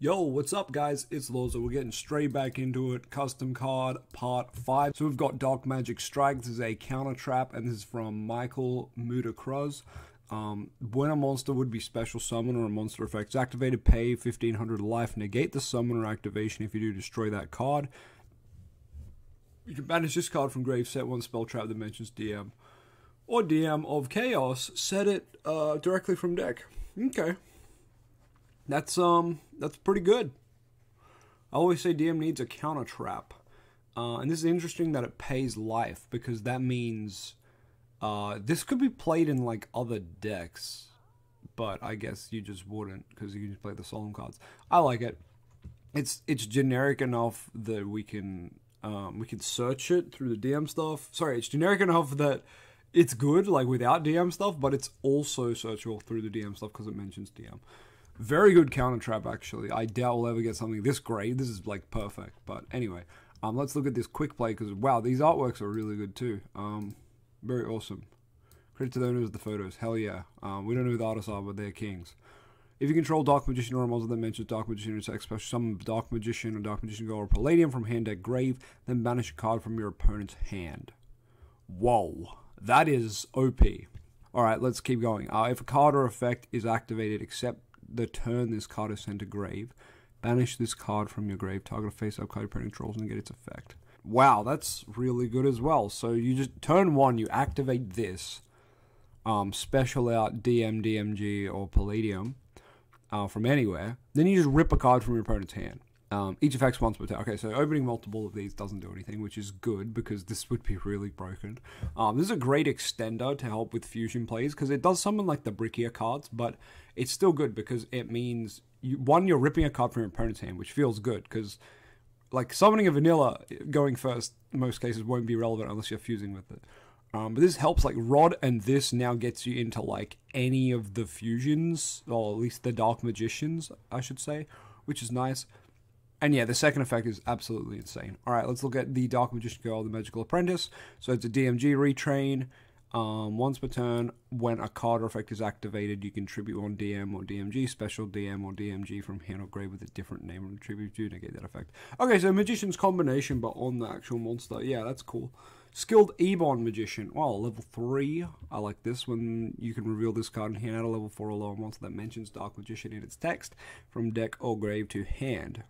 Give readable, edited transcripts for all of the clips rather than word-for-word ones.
Yo, what's up guys? It's LOZA. We're getting straight back into it. Custom card part 5. So we've got Dark Magic Strike. This is a counter trap and this is from Michael Mudacruz. When a monster would be special summon or a monster effect is activated, pay 1500 life, negate the summon or activation. If you do, destroy that card. You can banish this card from grave, set one spell trap that mentions DM or DM of Chaos, set it directly from deck. Okay. That's pretty good. I always say DM needs a counter trap. And this is interesting that it pays life, because that means this could be played in like other decks, but I guess you just wouldn't, because you can just play the solemn cards. I like it. It's generic enough that we can search it through the DM stuff. Sorry, it's generic enough that it's good like without DM stuff, but it's also searchable through the DM stuff because it mentions DM. Very good counter trap, actually. I doubt we'll ever get something this great. This is like perfect. But anyway, let's look at this quick play, because wow, these artworks are really good too. Very awesome. Credit to the owners of the photos. Hell yeah. We don't know who the artists are, but they're kings. If you control Dark Magician or a monster that mentions Dark Magician in attack special, summon Dark Magician or Dark Magician Go or Palladium from hand, deck, grave, then banish a card from your opponent's hand. Whoa, that is OP. Alright, let's keep going. If a card or effect is activated except the turn this card is sent to grave, banish this card from your grave, target a face-up card your opponent controls and get its effect. Wow, that's really good as well. So you just, turn 1, you activate this, special out DM, DMG, or Palladium from anywhere, then you just rip a card from your opponent's hand. Each effect's once per turn. Okay, so opening multiple of these doesn't do anything, which is good, because this would be really broken. This is a great extender to help with fusion plays, because it does summon like the brickier cards, but it's still good because it means, you're ripping a card from your opponent's hand, which feels good, because like summoning a vanilla going first, in most cases, won't be relevant unless you're fusing with it. But this helps, like Rod and this now gets you into like any of the fusions, or at least the Dark Magicians, I should say, which is nice. And yeah, the second effect is absolutely insane. Alright, let's look at the Dark Magician Girl, the Magical Apprentice. So it's a DMG retrain. Once per turn, when a card or effect is activated, you can tribute one DM or DMG, special DM or DMG from hand or grave with a different name and tribute to negate that effect. Okay, so Magician's combination, but on the actual monster. Yeah, that's cool. Skilled Ebon Magician. Wow, level 3. I like this. When you can reveal this card in hand at a level 4 or lower monster that mentions Dark Magician in its text, from deck or grave to hand.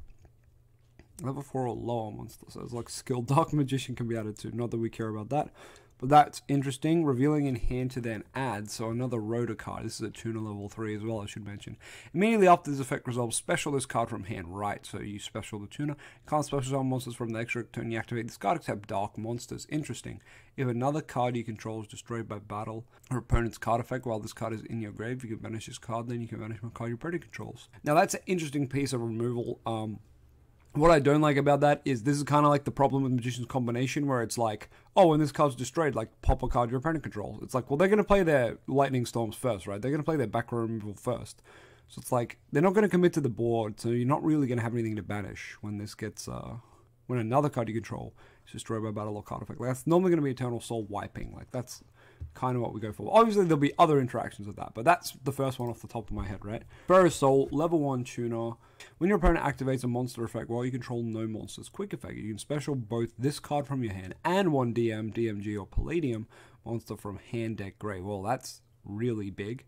Level 4 or lower monster, so it's like Skilled Dark Magician can be added to. Not that we care about that, but that's interesting. Revealing in hand to then add, so another Rhoda card. This is a tuner level 3 as well, I should mention. Immediately after this effect resolves, special this card from hand. Right, so you special the tuner. You can't special summon monsters from the extra turn you activate this card except dark monsters. Interesting. If another card you control is destroyed by battle or opponent's card effect while this card is in your grave, you can banish this card, then you can banish one card your opponent controls. Now that's an interesting piece of removal. What I don't like about that is this is kind of like the problem with Magician's Combination, where it's like, oh, when this card's destroyed, like, pop a card your opponent controls. It's like, well, they're going to play their Lightning Storms first, right? They're going to play their back row removal first. So it's like, they're not going to commit to the board, so you're not really going to have anything to banish when this gets, when another card you control is destroyed by battle or card effect. Like, that's normally going to be Eternal Soul wiping. Like, that's kind of what we go for. Obviously, there'll be other interactions with that, but that's the first one off the top of my head, right? Pharaoh's Soul, level 1 tuner. When your opponent activates a monster effect while you control no monsters, quick effect, you can special both this card from your hand and one DM, DMG, or Palladium monster from hand, deck, grave. Well, that's really big,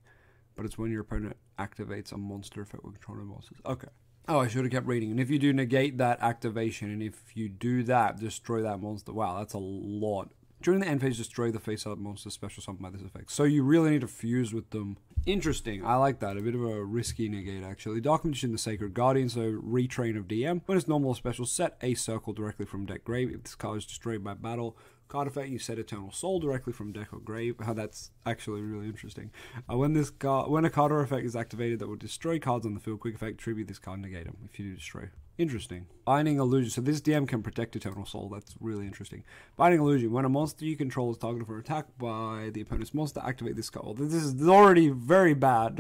but it's when your opponent activates a monster effect with control no monsters. Okay. Oh, I should have kept reading. And if you do negate that activation, and if you do that, destroy that monster. Wow, that's a lot. During the end phase, destroy the face-up monster special summon by this effect. So you really need to fuse with them. Interesting. I like that. A bit of a risky negate, actually. Dark Magician, the Sacred Guardian, so retrain of DM. When it's normal or special, set a circle directly from deck grave. If this card is destroyed by battle, card effect, you set Eternal Soul directly from deck or grave. That's actually really interesting. When a card or effect is activated that will destroy cards on the field, quick effect, tribute this card, negate them if you do destroy. Interesting. Binding Illusion. So this DM can protect Eternal Soul. That's really interesting. Binding Illusion. When a monster you control is targeted for attack by the opponent's monster, activate this card. Well, this is already very bad.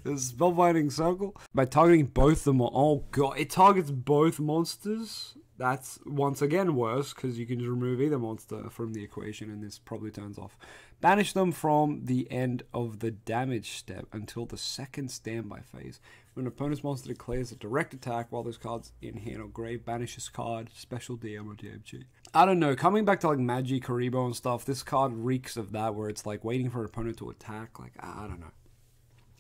Spellbinding Circle. By targeting both the oh god, it targets both monsters? That's once again worse, because you can just remove either monster from the equation, and this probably turns off. Banish them from the end of the damage step until the second standby phase. When an opponent's monster declares a direct attack while this card's in hand or grave, banish this card, special DM or DMG. I don't know, coming back to like Magi, Karibo and stuff, this card reeks of that, where it's like waiting for an opponent to attack. Like, I don't know.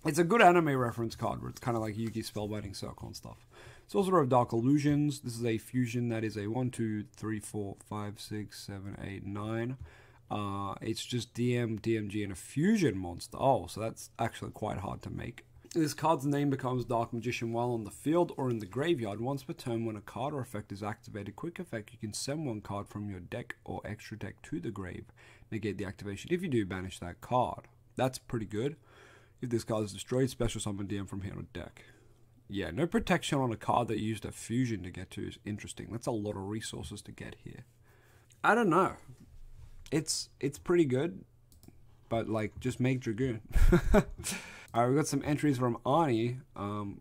It's a good anime reference card where it's kind of like Yu-Gi Spellbinding Circle and stuff. Sorcerer of Dark Illusions. This is a fusion that is a 1, 2, 3, 4, 5, 6, 7, 8, 9. It's just DM, DMG, and a fusion monster. Oh, so that's actually quite hard to make. This card's name becomes Dark Magician while on the field or in the graveyard. Once per turn, when a card or effect is activated, quick effect, you can send one card from your deck or extra deck to the grave. Negate the activation. If you do, banish that card. That's pretty good. If this card is destroyed, special summon DM from hand or deck. Yeah, no protection on a card that you used a fusion to get to is interesting. That's a lot of resources to get here. I don't know. It's pretty good, but like, just make Dragoon. Alright, we've got some entries from Arnie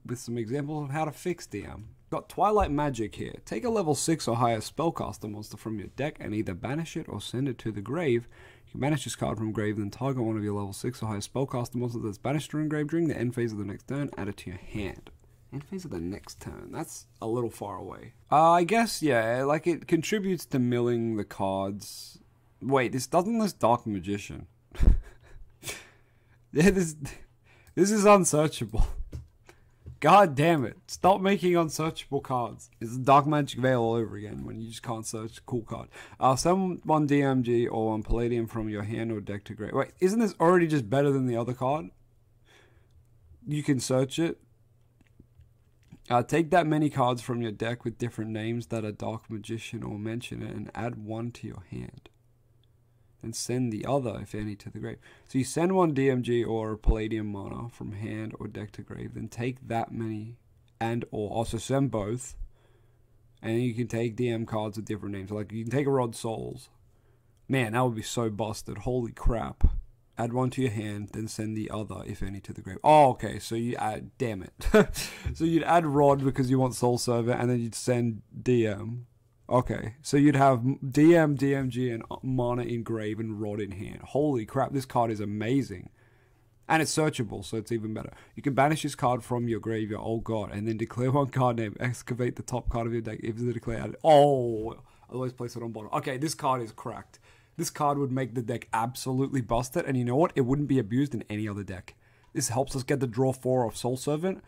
with some examples of how to fix DM. Got Twilight Magic here. Take a level 6 or higher spellcaster monster from your deck and either banish it or send it to the grave. You can banish this card from grave, then target one of your level 6 or higher spellcaster monsters that's banished during grave during the end phase of the next turn. Add it to your hand. End phase of the next turn. That's a little far away. I guess, yeah, like it contributes to milling the cards. Wait, this doesn't list Dark Magician. Yeah, this is unsearchable. God damn it. Stop making unsearchable cards. It's Dark Magic Veil all over again when you just can't search a cool card. Send one DMG or one Palladium from your hand or deck to grave. Wait, isn't this already just better than the other card? You can search it. Take that many cards from your deck with different names that are Dark Magician or mention it and add one to your hand. And send the other, if any, to the grave. So you send one DMG or Palladium mana from hand or deck to grave, then take that many and or also send both. And you can take DM cards with different names. Like you can take a Rod Souls. Man, that would be so busted. Holy crap. Add one to your hand, then send the other, if any, to the grave. Oh, okay, so you add, damn it. So you'd add Rod because you want Soul Server, and then you'd send DM. Okay, so you'd have DM, DMG, and mana in grave and Rod in hand. Holy crap, this card is amazing. And it's searchable, so it's even better. You can banish this card from your graveyard, oh god, and then declare one card name. Excavate the top card of your deck if it's declared. Oh, otherwise place it on bottom. Okay, this card is cracked. This card would make the deck absolutely busted, and you know what? It wouldn't be abused in any other deck. This helps us get the draw 4 of Soul Servant.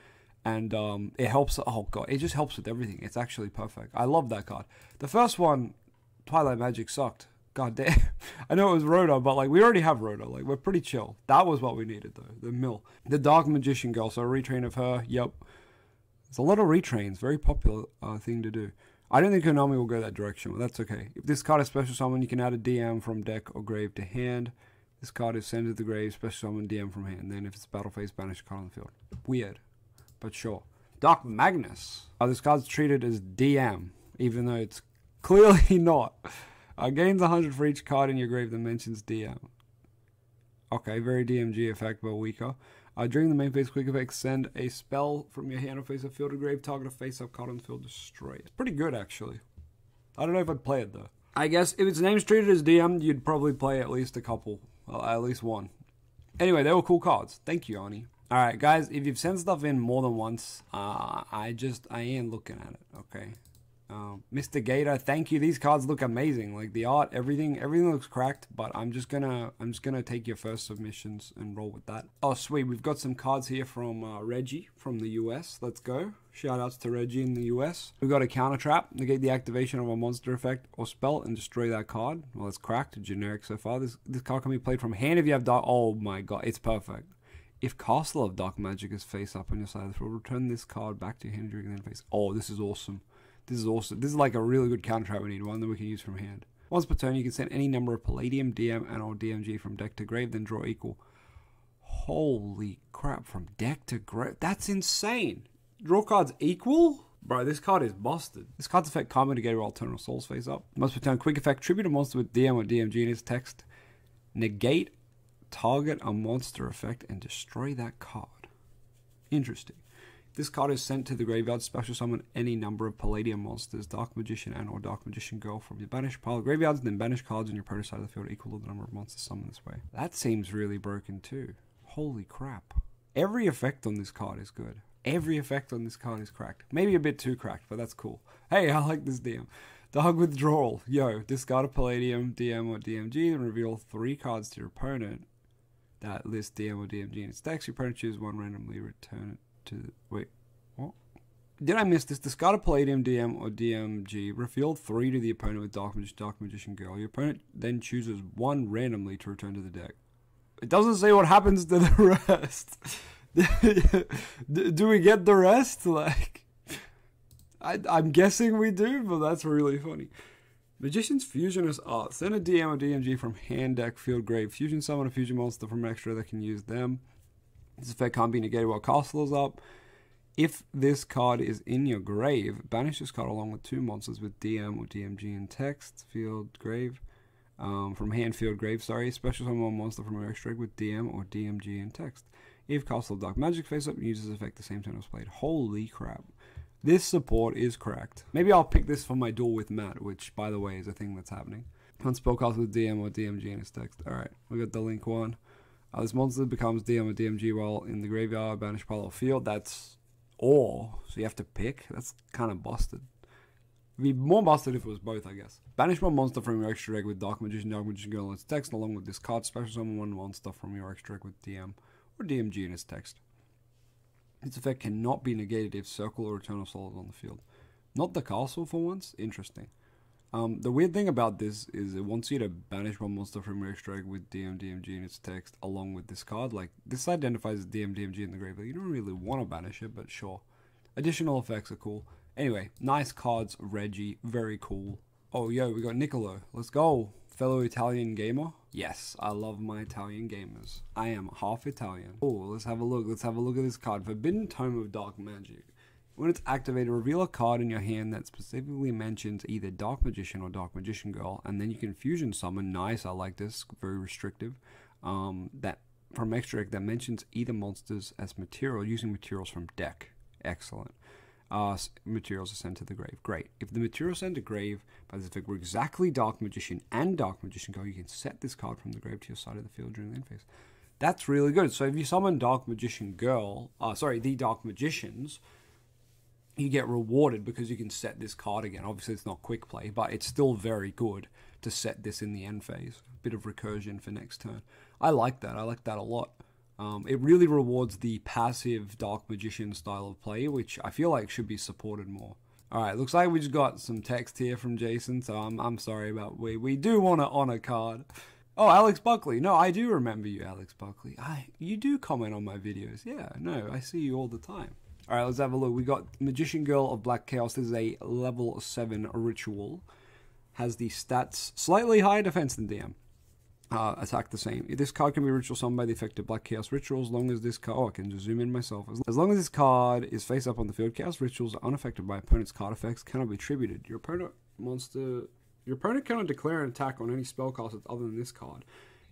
And it helps, oh god, it just helps with everything. It's actually perfect. I love that card. The first one, Twilight Magic, sucked. God damn. I know it was Rhoda, but like we already have Rhoda. Like we're pretty chill. That was what we needed though, the mill. The Dark Magician girl, so a retrain of her, yep. There's a lot of retrains, very popular thing to do. I don't think Konami will go that direction, but that's okay. If this card is special summon, you can add a DM from deck or grave to hand. This card is sent to the grave, special summon, DM from hand. Then if it's battle phase, banish a card on the field. Weird. But sure. Dark Magnus. This card's treated as DM, even though it's clearly not. Gains 100 for each card in your grave that mentions DM. Okay, very DMG effect, but weaker. During the main phase, quick effect, send a spell from your hand or face of field to grave, target a face-up card on the field, destroy it. It's pretty good, actually. I don't know if I'd play it, though. I guess if its name's treated as DM, you'd probably play at least a couple. Well, at least one. Anyway, they were cool cards. Thank you, Arnie. Alright guys, if you've sent stuff in more than once, I ain't looking at it, okay? Mr. Gator, thank you. These cards look amazing. Like the art, everything looks cracked, but I'm just gonna take your first submissions and roll with that. Oh sweet, we've got some cards here from Reggie from the US. Let's go. Shout outs to Reggie in the US. We've got a counter trap, negate the activation of a monster effect or spell and destroy that card. Well, it's cracked, generic so far. This card can be played from hand if you have dark. Oh my god, it's perfect. If Castle of Dark Magic is face up on your side of the field, return this card back to your hand during the end phase. Oh, this is awesome. This is awesome. This is like a really good counter trap we need, one that we can use from hand. Once per turn, you can send any number of Palladium, DM, and or DMG from deck to grave, then draw equal. Holy crap, from deck to grave. That's insane. Draw cards equal? Bro, this card is busted. This card's effect, Karma Negator while Eternal Souls face up. Once per turn, quick effect, tribute a monster with DM or DMG in its text. Negate target a monster effect and destroy that card. Interesting. This card is sent to the graveyard. Special summon any number of Palladium monsters, Dark Magician and or Dark Magician Girl from your banished pile of graveyards, then banish cards on your opponent's side of the field equal to the number of monsters summoned this way. That seems really broken too. Holy crap. Every effect on this card is good. Every effect on this card is cracked. Maybe a bit too cracked, but that's cool. Hey, I like this DM. Dark Withdrawal. Yo, discard a Palladium, DM, or DMG, and reveal 3 cards to your opponent that list DM or DMG in its decks. Your opponent chooses one randomly, return it to... Wait, what? Did I miss this? Discard a Palladium, DM, or DMG. Reveal 3 to the opponent with Dark Magician Girl. Your opponent then chooses 1 randomly to return to the deck. It doesn't say what happens to the rest. Do we get the rest? Like... I'm guessing we do, but that's really funny. Magician's Fusionist Art. Send a DM or DMG from hand, deck, field, grave. Fusion summon a fusion monster from extra that can use them. This effect can't be negated while castle is up. If this card is in your grave, banish this card along with 2 monsters with DM or DMG in text, field, grave. From hand, field, grave, sorry. Special summon one monster from your extra with DM or DMG in text. If Castle of Dark Magic face up, uses effect the same turn as played. Holy crap. This support is cracked. Maybe I'll pick this for my duel with Matt, which, by the way, is a thing that's happening. Hunt spellcast with DM or DMG in its text. Alright, we got the link one. This monster becomes DM or DMG while in the graveyard, banish pile or field. That's or. So you have to pick. That's kind of busted. It'd be more busted if it was both, I guess. Banish one monster from your extra deck with Dark Magician Girl in its text, along with this card. Special summon one monster from your extra deck with DM or DMG in its text. Its effect cannot be negated if Circle or Eternal Soul is on the field. Not the castle for once? Interesting. The weird thing about this is it wants you to banish one monster from your extra deck with DMG in its text along with this card. Like, this identifies DMG in the graveyard. You don't really want to banish it, but sure. Additional effects are cool. Anyway, nice cards, Reggie. Very cool. Oh, yo, we got Niccolo. Let's go. Fellow Italian gamer? Yes, I love my Italian gamers. I am half Italian. Oh, let's have a look. Let's have a look at this card. Forbidden Tome of Dark Magic. When it's activated, reveal a card in your hand that specifically mentions either Dark Magician or Dark Magician Girl, and then you can fusion summon. Nice, I like this. Very restrictive. That from extra deck that mentions either monsters as material using materials from deck. Excellent. Materials are sent to the grave. Great. If the materials sent to grave by this effect were exactly Dark Magician and Dark Magician Girl, you can set this card from the grave to your side of the field during the end phase. That's really good. So if you summon Dark Magician Girl, the Dark Magicians, you get rewarded because you can set this card again. Obviously, it's not quick play, but it's still very good to set this in the end phase. Bit of recursion for next turn. I like that. I like that a lot. It really rewards the passive Dark Magician style of play, which I feel like should be supported more. Alright, looks like we just got some text here from Jason, so I'm sorry about we do want to honor card. Oh, Alex Buckley. No, I do remember you, Alex Buckley. You do comment on my videos. Yeah, no, I see you all the time. Alright, let's have a look. We got Magician Girl of Black Chaos. This is a level 7 ritual. Has the stats slightly higher defense than DM. Attack the same. This card can be ritual summoned by the effect of Black Chaos Rituals as long as this card... Oh, I can just zoom in myself. As long as this card is face up on the field, Chaos Rituals are unaffected by opponent's card effects, cannot be tributed. Your opponent cannot declare an attack on any spellcaster other than this card.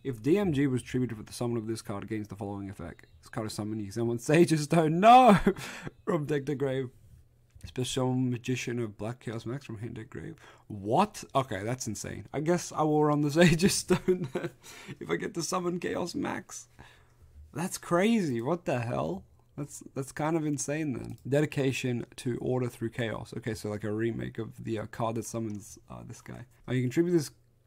If DMG was tributed for the summon of this card against the following effect. This card is summoned, you summon Sage's Stone. No! From deck to grave. Special Magician of Black Chaos Max from hand deck grave. What? Okay, that's insane. I guess I will run the Sage's Stone then if I get to summon Chaos Max. That's crazy. What the hell? That's kind of insane then. Dedication to Order Through Chaos. Okay, so like a remake of the card that summons this guy. You can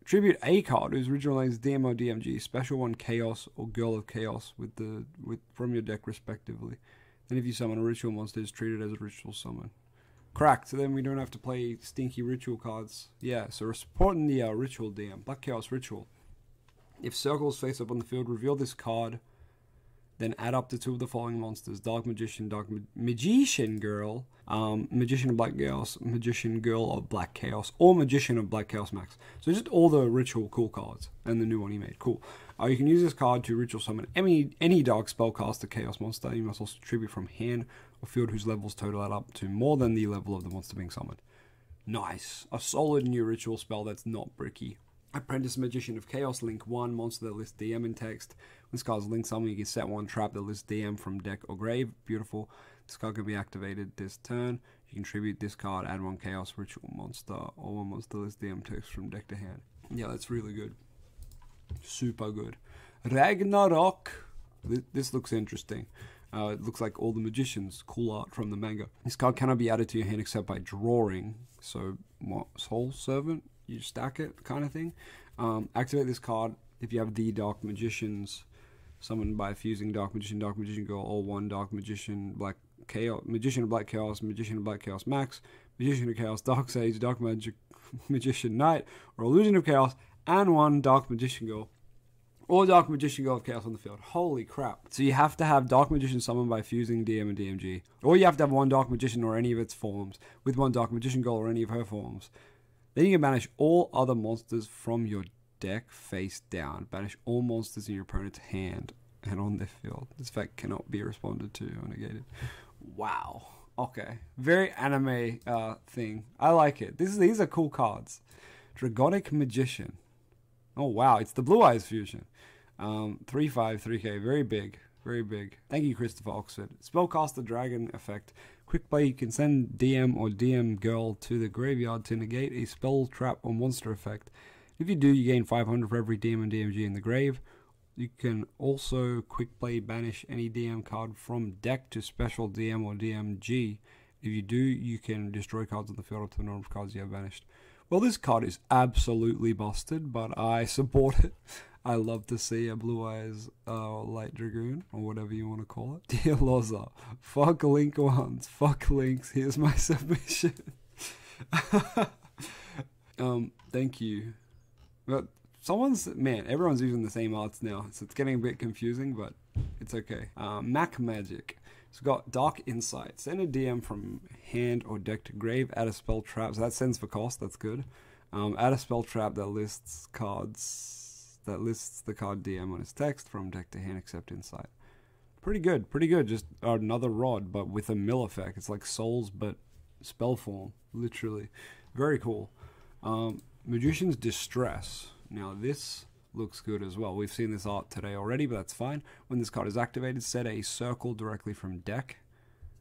tribute a card whose original name is DM or DMG, special one Chaos or Girl of Chaos from your deck respectively. Then if you summon a ritual monster, it's treated as a ritual summon. Cracked, so then we don't have to play stinky ritual cards. Yeah, so we're supporting the ritual DM, Black Chaos Ritual. If circles face up on the field, reveal this card, then add up to 2 of the following monsters: Dark Magician, Magician Girl, Magician of Black Chaos, Magician Girl of Black Chaos, or Magician of Black Chaos Max. So just all the ritual cool cards, and the new one he made. Cool. You can use this card to ritual summon any dark spellcaster chaos monster. You must also tribute from hand or field whose levels total add up to more than the level of the monster being summoned. Nice. A solid new ritual spell that's not bricky. Apprentice Magician of Chaos, link 1, monster that lists DM in text. When this card's link summon, you can set 1 trap that lists DM from deck or grave. Beautiful. This card can be activated this turn. You contribute this card, add 1 Chaos Ritual monster, or 1 monster list DM text from deck to hand. Yeah, that's really good. Super good. Ragnarok. This looks interesting. It looks like all the magicians. Cool art from the manga. This card cannot be added to your hand except by drawing. So, what? Soul Servant? You stack it, kind of thing. Activate this card if you have the Dark Magicians summoned by fusing Dark Magician Girl, or 1 Dark Magician, Black Chaos, Magician of Black Chaos, Magician of Black Chaos Max, Magician of Chaos, Dark Sage, Dark Magician Knight, or Illusion of Chaos, and 1 Dark Magician Girl, or Dark Magician Girl of Chaos on the field. Holy crap. So you have to have Dark Magician summoned by fusing DM and DMG. Or you have to have 1 Dark Magician or any of its forms, with 1 Dark Magician Girl or any of her forms. Then you can banish all other monsters from your deck face down. Banish all monsters in your opponent's hand and on their field. This effect cannot be responded to or negated. Wow. Okay. Very anime thing. I like it. These are cool cards. Dragonic Magician. Oh wow, it's the Blue Eyes fusion. 3/5, 3k, very big, very big. Thank you, Christopher Oxford. Spellcaster Dragon effect. Quick play, you can send DM or DM Girl to the graveyard to negate a spell, trap, or monster effect. If you do, you gain 500 for every DM and DMG in the grave. You can also quick play banish any DM card from deck to special DM or DMG. If you do, you can destroy cards on the field up to the number of cards you have banished. Well, this card is absolutely busted, but I support it. I love to see a Blue Eyes Light Dragoon, or whatever you want to call it. Dear Loza, fuck Link once, fuck Links, here's my submission. Thank you. But everyone's using the same arts now, so it's getting a bit confusing, but it's okay. Mac Magic. It's got Dark Insight. Send a DM from hand or deck to grave. Add a spell trap. So that sends for cost. That's good. Add a spell trap that lists cards. That lists the card DM on its text from deck to hand except Insight. Pretty good. Pretty good. Just another rod, but with a mill effect. It's like Souls, but spell form. Literally. Very cool. Magician's Distress. Now this looks good as well. We've seen this art today already, but that's fine. When this card is activated, set a circle directly from deck.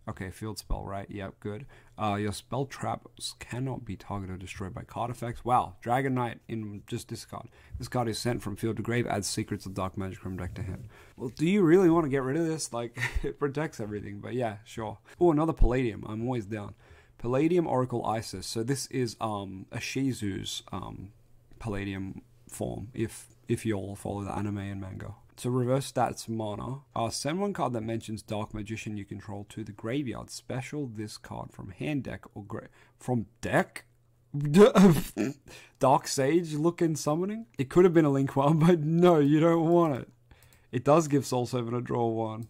Okay, field spell, right? Yep, good. Your spell traps cannot be targeted or destroyed by card effects. Wow, Dragon Knight in just this card. This card is sent from field to grave, adds secrets of dark magic from deck to hand. Well, do you really want to get rid of this? Like, it protects everything, but yeah, sure. Oh, another Palladium. I'm always down. Palladium Oracle Isis. So this is a Shizu's Palladium form, if you all follow the anime and manga. So reverse stats mana. Send 1 card that mentions Dark Magician you control to the graveyard. Special this card from hand deck or from deck? Dark Sage looking summoning? It could have been a Link one, but no, you don't want it. It does give Soul Servant a draw 1.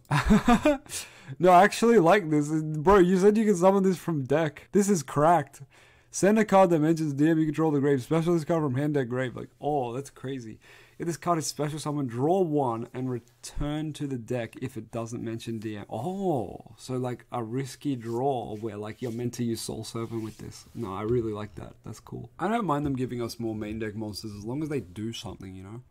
No, I actually like this. Bro, you said you can summon this from deck. This is cracked. Send a card that mentions DM you control the grave. Special this card from hand deck grave. Like, oh, that's crazy. If this card is special summon, draw 1 and return to the deck if it doesn't mention DM. Oh, so like a risky draw where like you're meant to use Soul Servant with this. No, I really like that. That's cool. I don't mind them giving us more main deck monsters as long as they do something, you know?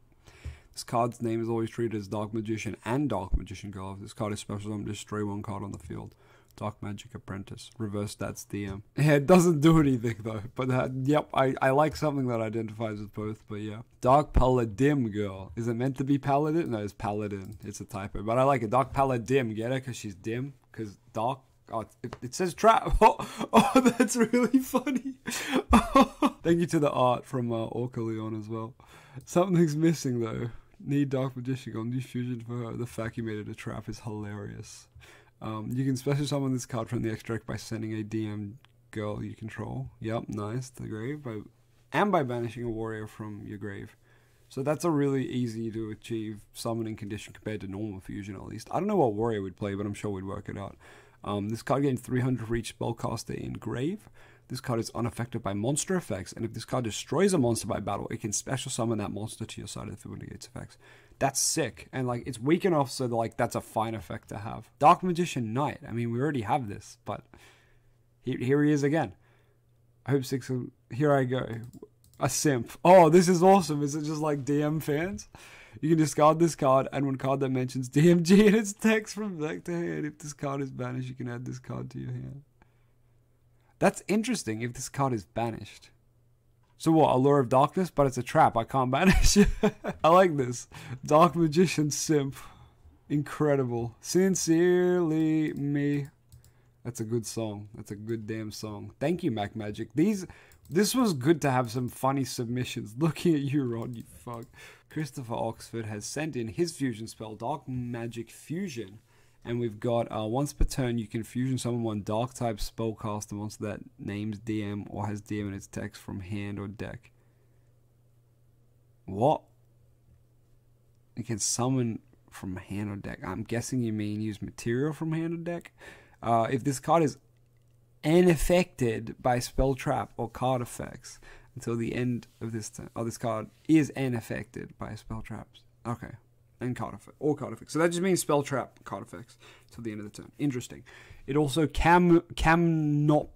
This card's name is always treated as Dark Magician and Dark Magician Girl. If this card is special summon, destroy 1 card on the field. Dark Magic Apprentice. Reverse stats DM. Yeah, it doesn't do anything though. But yep, I like something that identifies with both. But yeah. Dark Paladin Girl. Is it meant to be Paladin? No, it's Paladin. It's a typo. But I like it. Dark Paladin. Get it? Because she's dim. Because dark. Oh, it says trap. Oh, that's really funny. Thank you to the art from Orca Leon as well. Something's missing though. Need Dark Magician Girl. New fusion for her. The fact you made it a trap is hilarious. You can special summon this card from the extract by sending a DM girl you control. Yep, nice. To the grave. And by banishing a warrior from your grave. So that's a really easy to achieve summoning condition compared to normal fusion at least. I don't know what warrior we'd play, but I'm sure we'd work it out. This card gains 300 for each spellcaster in grave. This card is unaffected by monster effects, and if this card destroys a monster by battle, it can special summon that monster to your side of the field when it negates effects. That's sick, and like it's weak enough so that, like that's a fine effect to have. Dark Magician Knight. I mean, we already have this, but here he is again. I hope 6. Here I go. A simp. Oh, this is awesome. Is it just like DM fans? You can discard this card, and one card that mentions DMG in its text from deck to hand. If this card is banished, you can add this card to your hand. That's interesting if this card is banished. So what, Allure of Darkness? But it's a trap, I can't banish it. I like this. Dark Magician Simp. Incredible. Sincerely Me. That's a good song. That's a good damn song. Thank you, Mac Magic. This was good to have some funny submissions. Looking at you, Ron, you fuck. Christopher Oxford has sent in his fusion spell, Dark Magic Fusion. And we've got, once per turn, you can fusion summon one Dark-type spellcaster monster that names DM or has DM in its text from hand or deck. What? You can summon from hand or deck. I'm guessing you mean use material from hand or deck. If this card is unaffected by spell trap or card effects until the end of this turn. Oh, this card is unaffected by spell traps. Okay. And card effect or card effects. So that just means spell trap card effects till the end of the turn. Interesting. It also cannot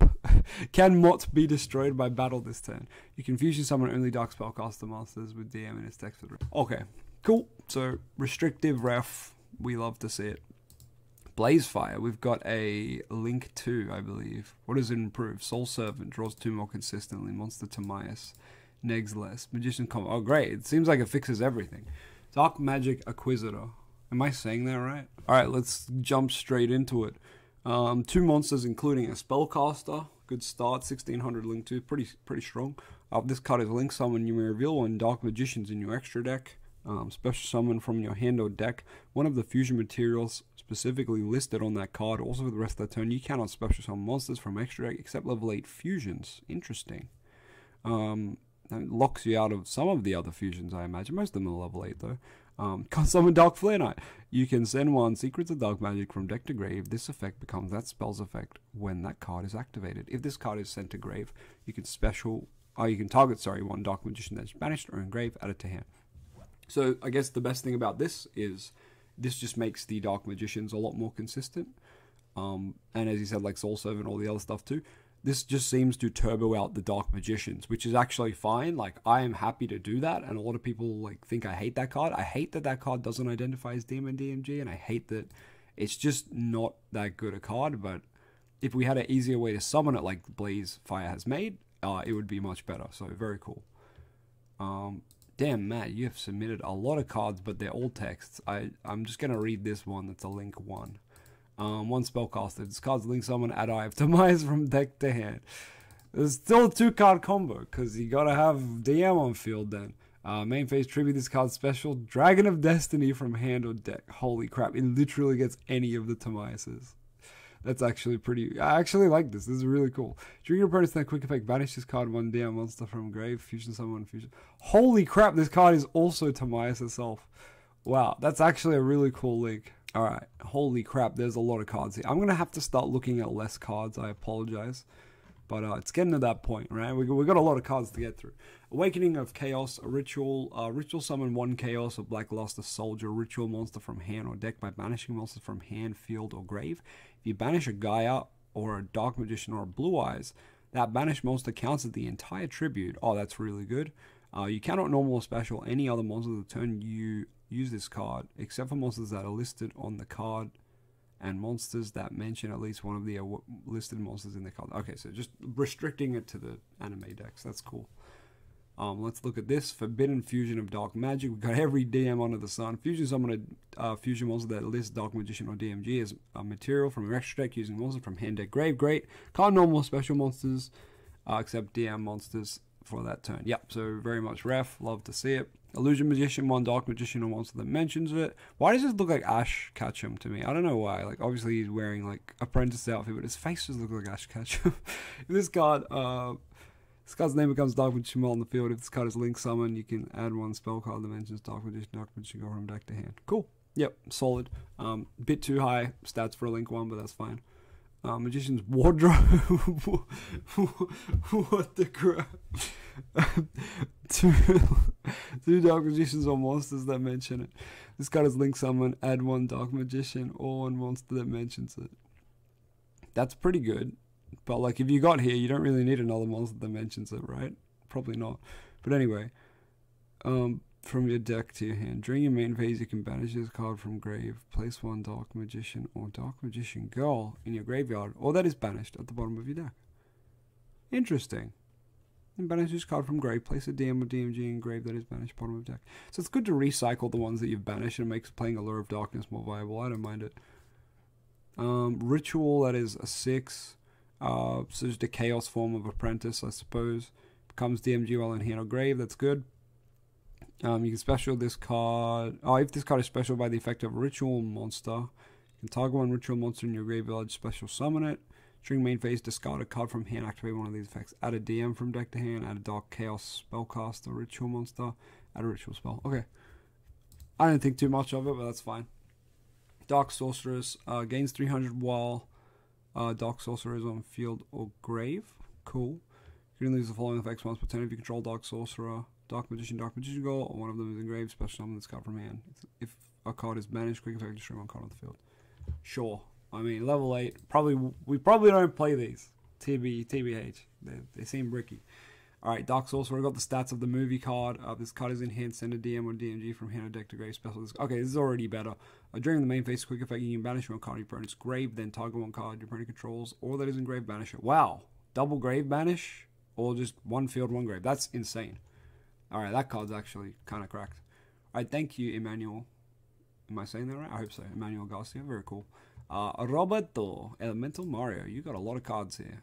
be destroyed by battle this turn. You can fusion summon only dark spellcaster monsters with DM in its text. Okay, cool. So restrictive ref, we love to see it. Blazefire, we've got a Link 2, I believe. What does it improve? Soul Servant draws 2 more consistently. Monster Timaeus negs less. Magician combo. Oh, great. It seems like it fixes everything. Dark Magic Acquisitor. Am I saying that right? Alright, let's jump straight into it. 2 monsters including a Spellcaster. Good start. 1600 Link 2. Pretty strong. This card is Link Summon. You may reveal 1 Dark Magicians in your extra deck. Special summon from your hand or deck. One of the fusion materials specifically listed on that card. Also for the rest of the turn, you cannot special summon monsters from extra deck except level 8 fusions. Interesting. That locks you out of some of the other fusions, I imagine. Most of them are level 8, though. Can't summon Dark Flare Knight. You can send 1 Secrets of Dark Magic from deck to grave. This effect becomes that spell's effect when that card is activated. If this card is sent to grave, you can target 1 Dark Magician that's banished or engraved, add it to hand. So I guess the best thing about this is this just makes the Dark Magicians a lot more consistent. And as you said, like Soul Servant, all the other stuff too. This just seems to turbo out the Dark Magicians, which is actually fine. Like, I am happy to do that, and a lot of people like think I hate that card. I hate that that card doesn't identify as DM and DMG, and I hate that it's just not that good a card. But if we had an easier way to summon it, like Blazefire has made, it would be much better. So very cool. Damn, Matt, you have submitted a lot of cards, but they're all texts. I'm just gonna read this one. That's a Link 1. 1 Spellcaster. This card's Link Summon, add Eye of Timaeus from deck to hand. There's still a 2-card combo, because you gotta have DM on field then. Main phase tribute this card's special, Dragon of Destiny from hand or deck. Holy crap, it literally gets any of the Timaeuses. That's actually pretty... I actually like this. This is really cool. During your opponent's turn, quick effect, banish this card 1 DM monster from grave, fusion summon, fusion... Holy crap, this card is also Timaeus itself. Wow, that's actually a really cool link. Alright, holy crap, there's a lot of cards here. I'm going to have to start looking at less cards, I apologize. But it's getting to that point, right? We got a lot of cards to get through. Awakening of Chaos, a ritual. Ritual summon 1 Chaos or Blackluster Soldier, ritual monster from hand or deck by banishing monsters from hand, field, or grave. If you banish a Gaia or a Dark Magician or a Blue Eyes, that banished monster counts as the entire tribute. Oh, that's really good. You cannot normal or special any other monster of the turn you use this card, except for monsters that are listed on the card and monsters that mention at least one of the listed monsters in the card. Okay, so just restricting it to the anime decks. That's cool. Let's look at this. Forbidden Fusion of Dark Magic. We've got every DM under the sun. Fusion summon a fusion monster that lists Dark Magician or DMG as a material from your extra deck using monsters from hand, deck, grave. Great. Can't normal special monsters except DM monsters for that turn. Yep, so very much ref. Love to see it. Illusion Magician, 1 Dark Magician or monster that mentions it. Why does this look like Ash Ketchum to me? I don't know why. Like, obviously he's wearing like apprentice outfit, but his face just looks like Ash Ketchum. If this card's name becomes Dark Magician on the field. If this card is Link Summon, you can add 1 spell card that mentions Dark Magician go from deck to hand. Cool. Yep, solid. Bit too high stats for a Link 1, but that's fine. Magician's Wardrobe. What the crap? 2 Dark Magicians or monsters that mention it. This card is Link Summon, add 1 Dark Magician or 1 monster that mentions it. That's pretty good. But like, if you got here, you don't really need another monster that mentions it, right? Probably not. But anyway, from your deck to your hand. During your main phase, you can banish this card from grave. Place one Dark Magician or Dark Magician Girl in your graveyard, or that is banished at the bottom of your deck. Interesting. And banish this card from grave. Place a DM or DMG in grave that is banished bottom of deck. So it's good to recycle the ones that you've banished and makes playing Allure of Darkness more viable. I don't mind it. Ritual, that is a 6. So just a chaos form of Apprentice, I suppose. Becomes DMG while in hand or grave. That's good. You can special this card. Oh, if this card is special by the effect of a ritual monster, you can target one ritual monster in your graveyard, special summon it. During main phase, discard a card from hand, activate one of these effects. Add a DM from deck to hand, add a Dark Chaos spellcaster, ritual monster, add a ritual spell. Okay. I don't think too much of it, but that's fine. Dark Sorceress, gains 300 while Dark Sorcerer is on field or grave. Cool. You can lose the following effects once per turn if you control Dark Sorcerer, Dark Magician Girl, or one of them is engraved, special summon this card from hand. If a card is banished, quick effect, destroy one card on the field. Sure. I mean, level 8, we probably don't play these. TBH. They seem bricky. Alright, Dark Sorcerer, I got the stats of the movie card. This card is in hand, send a DM or DMG from hand or deck to grave special. Okay, this is already better. During the main phase, quick effect, you can banish one card your opponent's grave, then target one card your opponent controls, or that is in grave, banish it. Wow. Double grave banish? Or just one field, one grave. That's insane. Alright, that card's actually kind of cracked. Alright, thank you, Emmanuel. Am I saying that right? I hope so. Emmanuel Garcia, very cool. Roberto, Elemental Mario. You got a lot of cards here.